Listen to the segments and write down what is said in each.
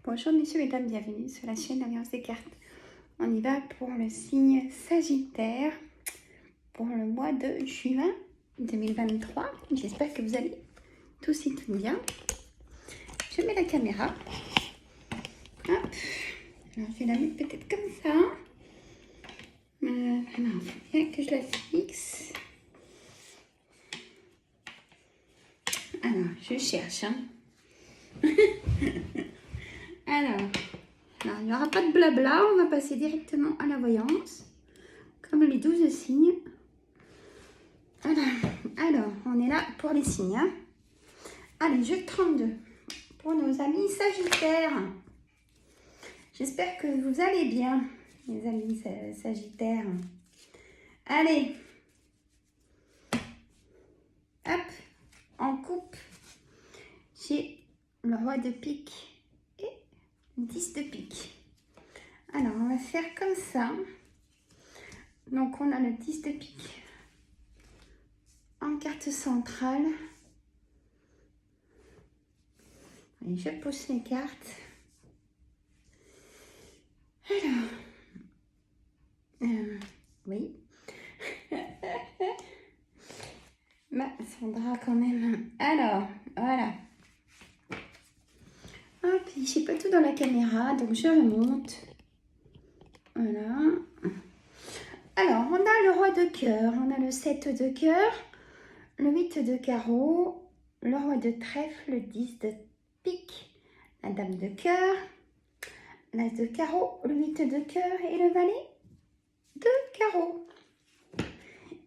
Bonjour messieurs, mesdames, bienvenue sur la chaîne Alliance des cartes. On y va pour le signe Sagittaire pour le mois de juin 2023. J'espère que vous allez tous et toutes bien. Je mets la caméra. Hop. Alors je vais la mettre peut-être comme ça. Alors, il faut bien que je la fixe. Alors, je cherche. Alors, il n'y aura pas de blabla, on va passer directement à la voyance, comme les 12 signes. Voilà. Alors, on est là pour les signes. Hein. Allez, jeu 32 pour nos amis Sagittaires. J'espère que vous allez bien, les amis Sagittaires. Allez, hop, en coupe, j'ai le roi de pique et le 10 de pique. Alors, on va faire comme ça. Donc, on a le 10 de pique en carte centrale. Et je pousse les cartes. Alors, oui. Sandra quand même. Alors, voilà. Hop, je sais pas tout dans la caméra, donc je remonte. Voilà. Alors, on a le roi de cœur, on a le 7 de cœur, le 8 de carreau, le roi de trèfle, le 10 de pique, la dame de cœur, l'as de carreau, le 8 de cœur et le valet de carreau.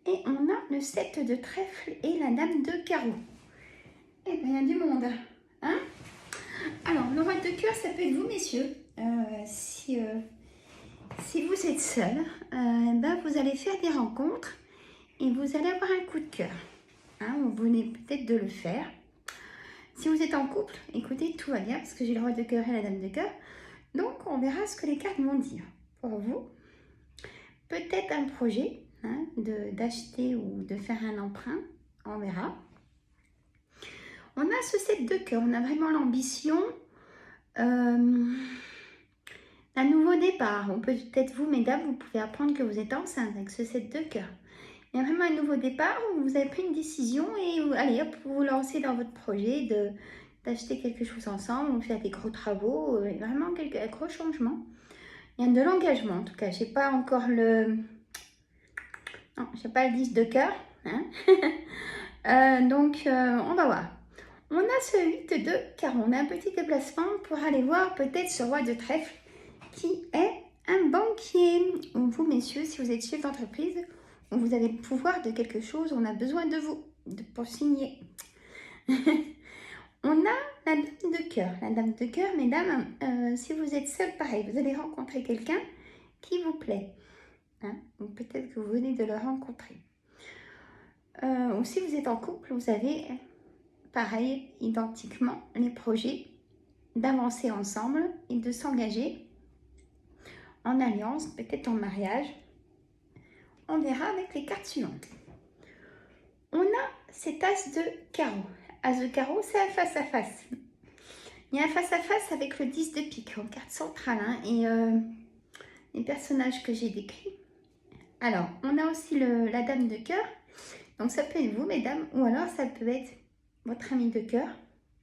Et on a le 7 de trèfle et la dame de carreau. Eh bien, il y a du monde. Hein? Alors, le roi de cœur, ça peut être vous, messieurs. Si vous êtes seul, vous allez faire des rencontres et vous allez avoir un coup de cœur. Hein, vous venez peut-être de le faire. Si vous êtes en couple, écoutez, tout va bien parce que j'ai le roi de cœur et la dame de cœur. Donc, on verra ce que les cartes vont dire pour vous. Peut-être un projet hein, d'acheter ou de faire un emprunt. On verra. On a ce 7 de cœur. On a vraiment l'ambition d'un nouveau départ. On peut peut-être vous, mesdames, vous pouvez apprendre que vous êtes enceinte avec ce 7 de cœur. Il y a vraiment un nouveau départ où vous avez pris une décision et allez hop, vous vous lancez dans votre projet d'acheter quelque chose ensemble, vous faites des gros travaux, vraiment un gros changement. Il y a de l'engagement en tout cas. J'ai pas encore le... Non, j'ai pas le 10 de cœur. Hein. On va voir. On a ce 8 de carreau. On a un petit déplacement pour aller voir peut-être ce roi de trèfle qui est un banquier. Ou vous, messieurs, si vous êtes chef d'entreprise, vous avez le pouvoir de quelque chose, on a besoin de vous pour signer. On a la dame de cœur. La dame de cœur, mesdames, si vous êtes seul, pareil, vous allez rencontrer quelqu'un qui vous plaît. Hein? Ou peut-être que vous venez de le rencontrer. Ou si vous êtes en couple, vous avez, pareil, identiquement, les projets d'avancer ensemble et de s'engager en alliance, peut-être en mariage. On verra avec les cartes suivantes. On a cet as de carreau. As de carreau, c'est un face-à-face. Il y a un face-à-face avec le 10 de pique en carte centrale. Hein, et les personnages que j'ai décrits. Alors, on a aussi la dame de cœur. Donc, ça peut être vous, mesdames, ou alors ça peut être votre amie de cœur,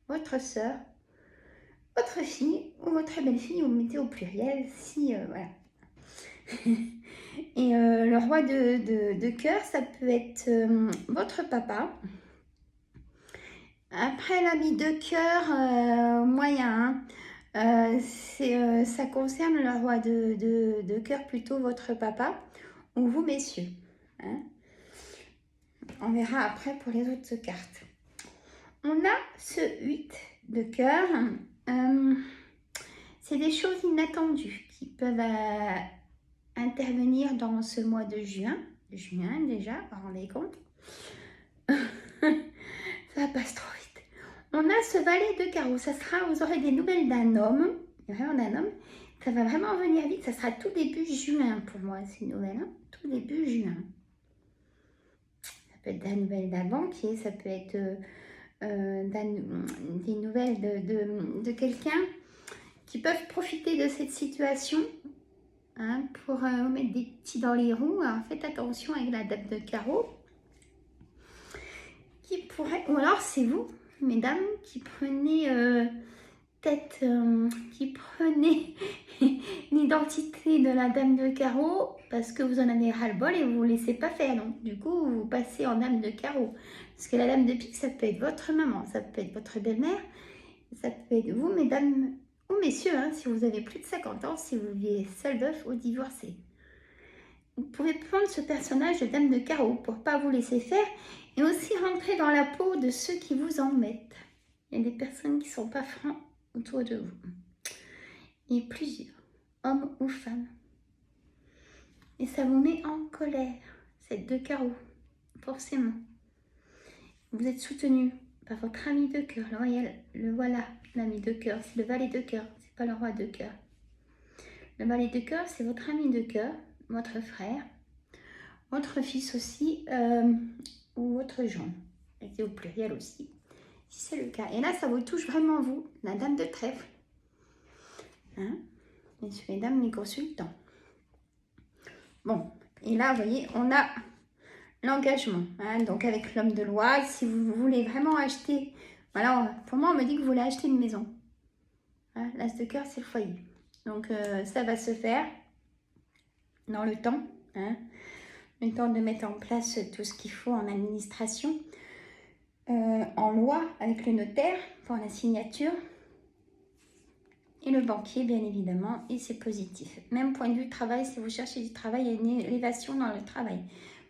votre soeur, votre fille ou votre belle-fille. Vous mettez au pluriel si, voilà. Et le roi de cœur, ça peut être votre papa. Après, l'ami de cœur, moyen. Ça concerne le roi de cœur, plutôt votre papa ou vous, messieurs. Hein. On verra après pour les autres cartes. On a ce 8 de cœur. C'est des choses inattendues qui peuvent intervenir dans ce mois de juin. Juin déjà, vous vous rendez compte. Ça passe trop vite. On a ce valet de carreau. Ça sera, vous aurez des nouvelles d'un homme. Vraiment d'un homme. Ça va vraiment venir vite. Ça sera tout début juin pour moi, ces nouvelles. Hein, tout début juin. Ça peut être des nouvelles d'un banquier. Ça peut être des nouvelles de quelqu'un qui peuvent profiter de cette situation hein, pour mettre des petits dans les roues. Alors faites attention avec la dame de carreau. Qui pourrait, ou alors c'est vous, mesdames, qui prenez qui prenez l'identité de la dame de carreau parce que vous en avez ras-le-bol et vous ne vous laissez pas faire. Donc du coup, vous passez en dame de carreau. Parce que la dame de pique, ça peut être votre maman, ça peut être votre belle-mère, ça peut être vous, mesdames ou messieurs, hein, si vous avez plus de 50 ans, si vous vivez seul veuf ou divorcé. Vous pouvez prendre ce personnage de dame de carreau pour ne pas vous laisser faire et aussi rentrer dans la peau de ceux qui vous embêtent. Il y a des personnes qui ne sont pas francs autour de vous. Et plusieurs, hommes ou femmes. Et ça vous met en colère, cette deux carreaux, forcément. Vous êtes soutenu par votre ami de cœur. Le voilà, l'ami de cœur. C'est le valet de cœur, c'est pas le roi de cœur. Le valet de cœur, c'est votre ami de cœur, votre frère, votre fils aussi, ou votre gendre. Et c'est au pluriel aussi, si c'est le cas. Et là, ça vous touche vraiment vous, la dame de trèfle. Hein? Messieurs, mesdames, les consultants. Bon, et là, vous voyez, on a l'engagement. Hein? Donc, avec l'homme de loi, si vous voulez vraiment acheter... Voilà, pour moi, on me dit que vous voulez acheter une maison. Hein? L'as de cœur, c'est le foyer. Donc, ça va se faire dans le temps. Hein? Le temps de mettre en place tout ce qu'il faut en administration, en loi, avec le notaire, pour la signature. Et le banquier, bien évidemment, et c'est positif. Même point de vue travail, si vous cherchez du travail, il y a une élévation dans le travail.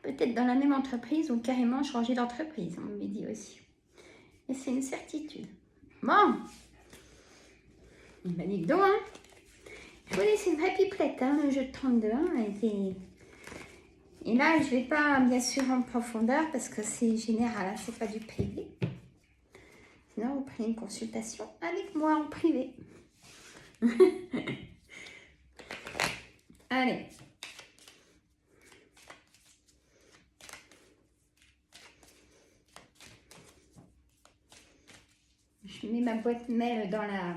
Peut-être dans la même entreprise ou carrément changer d'entreprise, on me dit aussi. Et c'est une certitude. Bon, il m'a dit donc, hein. Je vous laisse une vraie pipelette, hein, le jeu de 32. Hein, et là, je ne vais pas, bien sûr, en profondeur parce que c'est général, hein, c'est pas du privé. Sinon, vous prenez une consultation avec moi en privé. Allez. Je mets ma boîte mail dans la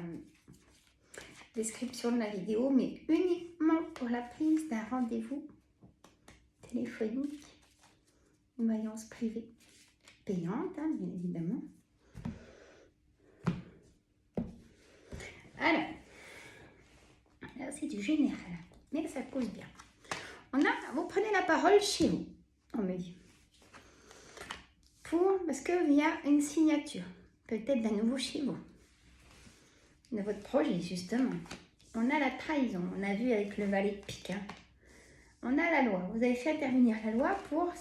description de la vidéo, mais uniquement pour la prise d'un rendez-vous téléphonique, une voyance privée payante, hein, bien évidemment. Alors, là c'est du général, mais ça cause bien. Vous prenez la parole chez vous, on me dit. Parce qu'il y a une signature, peut-être d'un nouveau chez vous, de votre projet justement. On a la trahison, on a vu avec le valet de pique. Hein. On a la loi, vous avez fait intervenir la loi pour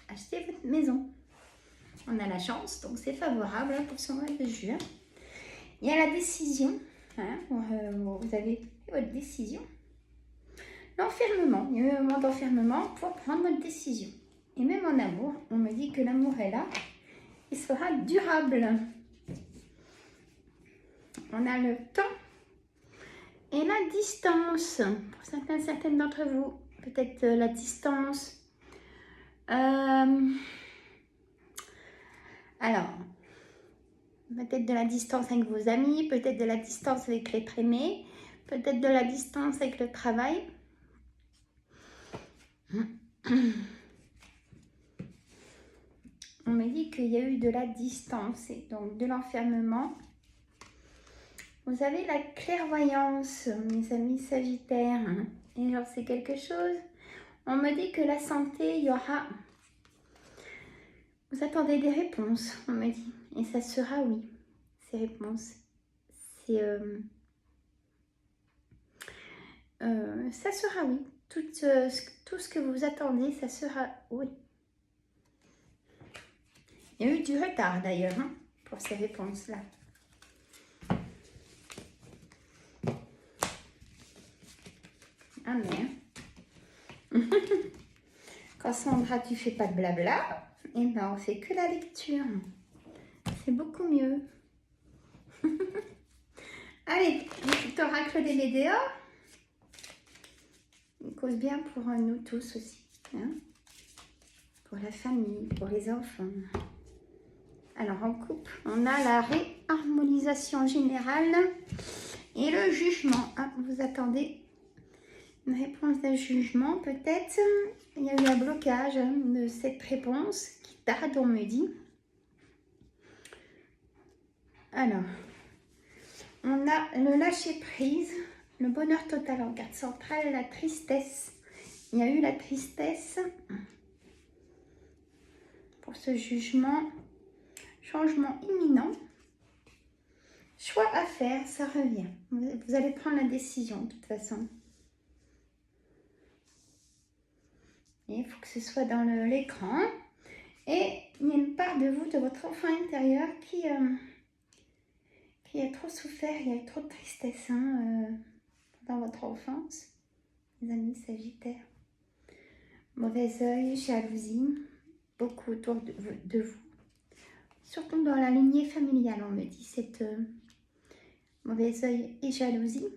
acheter votre maison. On a la chance, donc c'est favorable pour ce mois de juin. Il y a la décision, hein, vous avez fait votre décision. L'enfermement, il y a eu un moment d'enfermement pour prendre votre décision. Et même en amour, on me dit que l'amour est là, il sera durable. On a le temps et la distance. Pour certaines d'entre vous, peut-être la distance. Alors, peut-être de la distance avec vos amis, peut-être de la distance avec les prémés, peut-être de la distance avec le travail. On me dit qu'il y a eu de la distance et donc de l'enfermement. Vous avez la clairvoyance, mes amis sagittaires. Et genre, c'est quelque chose. On me dit que la santé, il y aura... Vous attendez des réponses, on me dit. Et ça sera oui, ces réponses. Ça sera oui. Tout ce que vous attendez, ça sera oui. Il y a eu du retard d'ailleurs, hein, pour ces réponses-là. Ah mais quand Sandra, tu fais pas de blabla, et ben on fait que la lecture. C'est beaucoup mieux. Allez, petit oracle des météores. Il cause bien pour nous tous aussi. Hein, pour la famille, pour les enfants. Alors en couple, on a la réharmonisation générale. Et le jugement. Ah, vous attendez une réponse d'un jugement, peut-être. Il y a eu un blocage de cette réponse qui tarde, on me dit. Alors, on a le lâcher prise, le bonheur total en carte centrale, la tristesse. Il y a eu la tristesse pour ce jugement. Changement imminent. Choix à faire, ça revient. Vous allez prendre la décision de toute façon. Et il faut que ce soit dans l'écran. Et il y a une part de vous, de votre enfant intérieur qui a trop souffert, il y a eu trop de tristesse dans votre enfance. Les amis sagittaires. Mauvais œil, jalousie, beaucoup autour de vous. Surtout dans la lignée familiale, on me dit, cette mauvais œil et jalousie.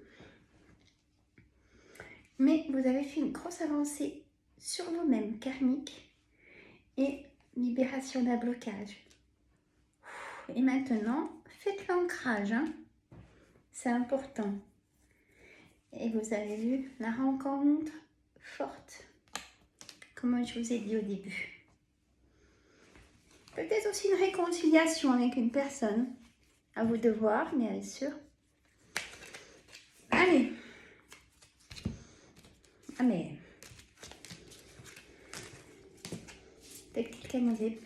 Mais vous avez fait une grosse avancée sur vous-même, karmique, et libération d'un blocage. Et maintenant, faites l'ancrage, hein. C'est important. Et vous avez vu la rencontre forte, comme je vous ai dit au début. Peut-être aussi une réconciliation avec une personne. À vous de voir, bien sûr. Allez. Ah mais... Peut-être quelqu'un nous est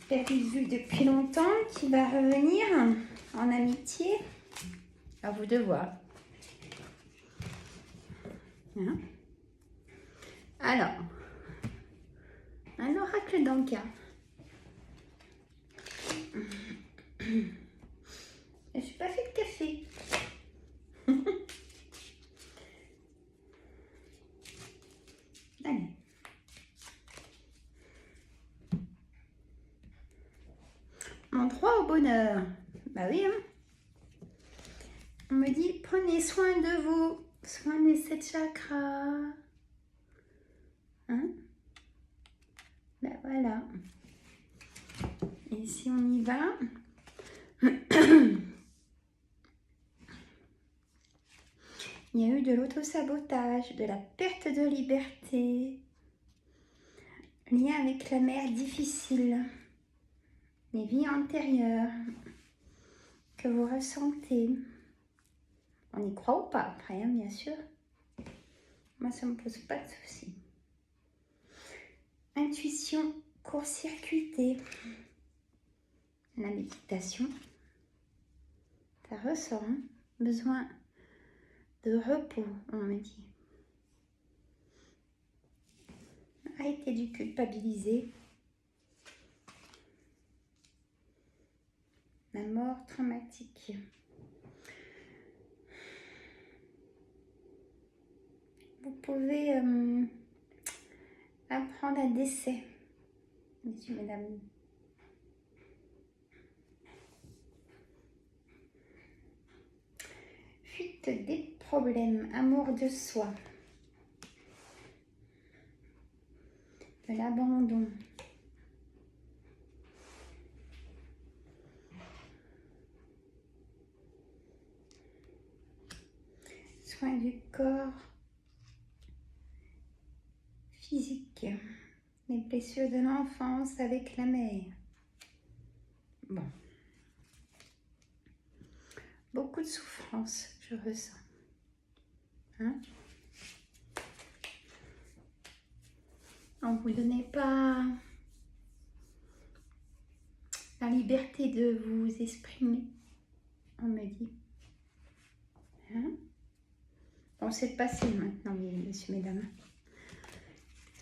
perdu de vue depuis longtemps, qui va revenir en amitié. À vous de voir. Hein? Alors, un oracle d'Anka. Je n'ai pas fait de café. Allez. Mon droit au bonheur. Bah oui, hein. On me dit, prenez soin de vous. Soignez cette chakra. Hein? Ben voilà. Et si on y va, il y a eu de l'autosabotage, de la perte de liberté, lien avec la mère difficile, les vies antérieures que vous ressentez. On y croit ou pas après, hein, bien sûr. Moi, ça ne me pose pas de soucis. Intuition court-circuitée. La méditation, ça ressort, hein? Besoin de repos, on me dit. Arrêtez de culpabiliser. La mort traumatique. Vous pouvez apprendre un décès, messieurs, mesdames. Fuite des problèmes, amour de soi, de l'abandon. Soin du corps physique, les blessures de l'enfance avec la mère. Bon. Beaucoup de souffrance, je ressens. Hein? On ne vous donnez pas la liberté de vous exprimer, on me dit. Hein? Bon, c'est passé maintenant, messieurs, mesdames.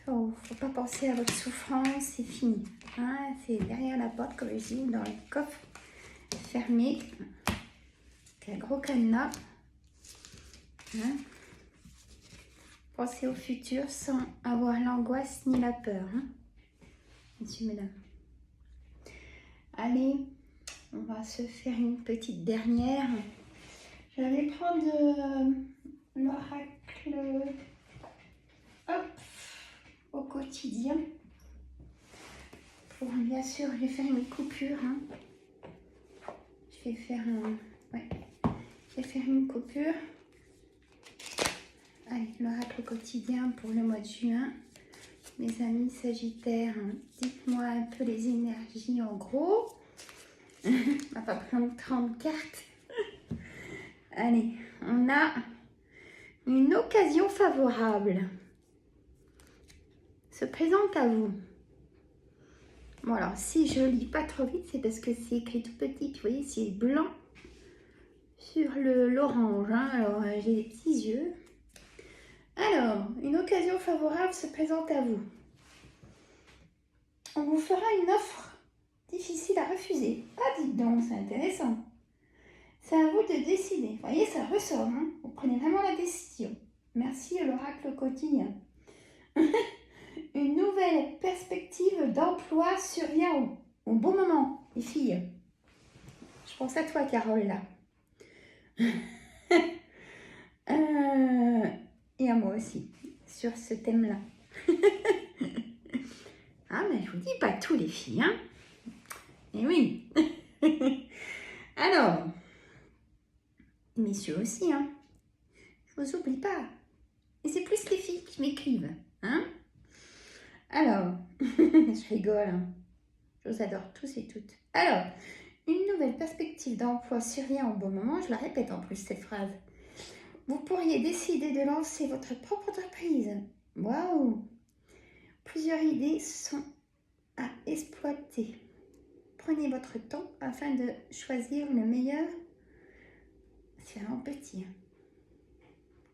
Oh, faut pas penser à votre souffrance, c'est fini. Hein? C'est derrière la porte, comme je dis, dans le coffre fermé, avec un gros cadenas. Hein? Pensez au futur sans avoir l'angoisse ni la peur. Hein? Messieurs, mesdames. Allez, on va se faire une petite dernière. Je vais prendre l'oracle au quotidien. Pour bien sûr, je vais faire une coupure. Hein. Je vais faire Ouais. Je vais faire une coupure. Allez, l'oracle quotidien pour le mois de juin. Mes amis Sagittaires, dites-moi un peu les énergies en gros. On va pas prendre 30 cartes. Allez, on a une occasion favorable se présente à vous. Bon alors, si je lis pas trop vite, c'est parce que c'est écrit tout petit. Vous voyez, c'est blanc sur l'orange. Hein. Alors, j'ai des petits yeux. Alors, une occasion favorable se présente à vous. On vous fera une offre difficile à refuser. Ah, dites donc, c'est intéressant. C'est à vous de décider. Vous voyez, ça ressort. Hein. Vous prenez vraiment la décision. Merci l'oracle quotidien. Une nouvelle perspective d'emploi survient au bon moment, les filles. Je pense à toi, Carole, là. Et à moi aussi, sur ce thème-là. Ah, mais je vous dis pas tout, les filles, hein. Et oui. Alors, messieurs aussi, hein. Je vous oublie pas. Et c'est plus les filles qui m'écrivent, hein. Alors, je rigole, hein. Je vous adore tous et toutes. Alors, une nouvelle perspective d'emploi survient au bon moment. Je la répète en plus, cette phrase. Vous pourriez décider de lancer votre propre entreprise. Waouh! Plusieurs idées sont à exploiter. Prenez votre temps afin de choisir le meilleur. C'est vraiment petit. Hein.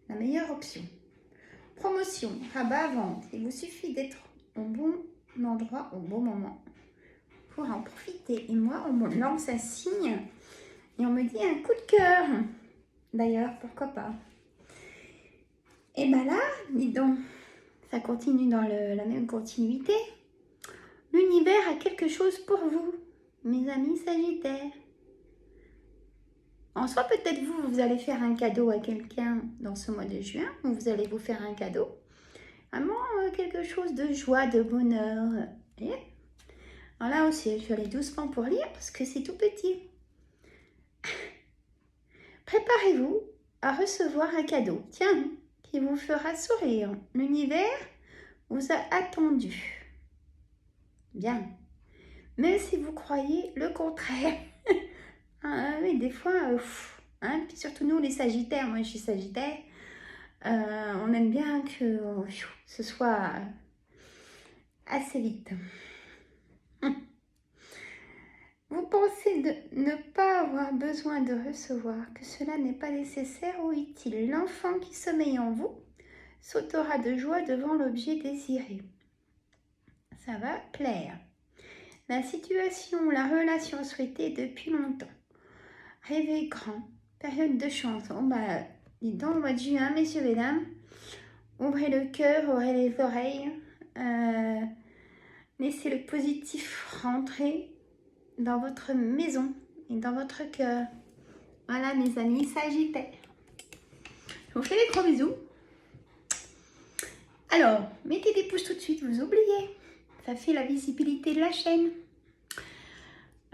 La meilleure option. Promotion, rabat, vente. Il vous suffit d'être au bon endroit au bon moment pour en profiter. Et moi, on me lance un signe et on me dit un coup de cœur. D'ailleurs, pourquoi pas. Et bien là, dis donc, ça continue dans la même continuité. L'univers a quelque chose pour vous, mes amis Sagittaires. En soi, peut-être vous allez faire un cadeau à quelqu'un dans ce mois de juin, ou vous allez vous faire un cadeau. Vraiment quelque chose de joie, de bonheur. Et alors là aussi, je vais aller doucement pour lire parce que c'est tout petit. Préparez-vous à recevoir un cadeau, tiens, qui vous fera sourire. L'univers vous a attendu. Bien. Mais si vous croyez le contraire, oui, des fois, hein, puis surtout nous les Sagittaires, moi je suis Sagittaire, on aime bien que ce soit assez vite. Vous pensez ne pas avoir besoin de recevoir, que cela n'est pas nécessaire ou utile. L'enfant qui sommeille en vous sautera de joie devant l'objet désiré. Ça va plaire. La situation, la relation souhaitée depuis longtemps. Rêvez grand. Période de chance. Bon, bah, dis donc, au mois de juin, messieurs, mesdames, ouvrez le cœur, ouvrez les oreilles. Laissez le positif rentrer dans votre maison et dans votre cœur. Voilà, mes amis Sagittaires. Je vous fais des gros bisous. Alors, mettez des pouces tout de suite, vous oubliez. Ça fait la visibilité de la chaîne.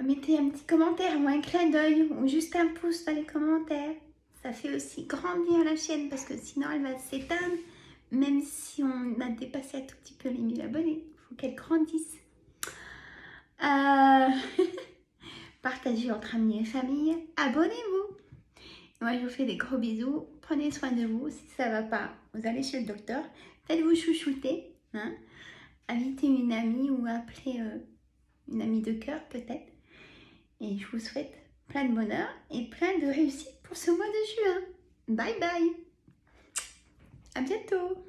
Mettez un petit commentaire ou un clin d'œil ou juste un pouce dans les commentaires. Ça fait aussi grandir la chaîne parce que sinon elle va s'éteindre. Même si on a dépassé un tout petit peu les 1000 abonnés. Il faut qu'elle grandisse. Partagez entre amis et famille. Abonnez-vous. Moi, je vous fais des gros bisous. Prenez soin de vous. Si ça ne va pas, vous allez chez le docteur. Faites-vous chouchouter. Hein. Invitez une amie ou appelez une amie de cœur peut-être. Et je vous souhaite plein de bonheur et plein de réussite pour ce mois de juin. Bye bye. À bientôt.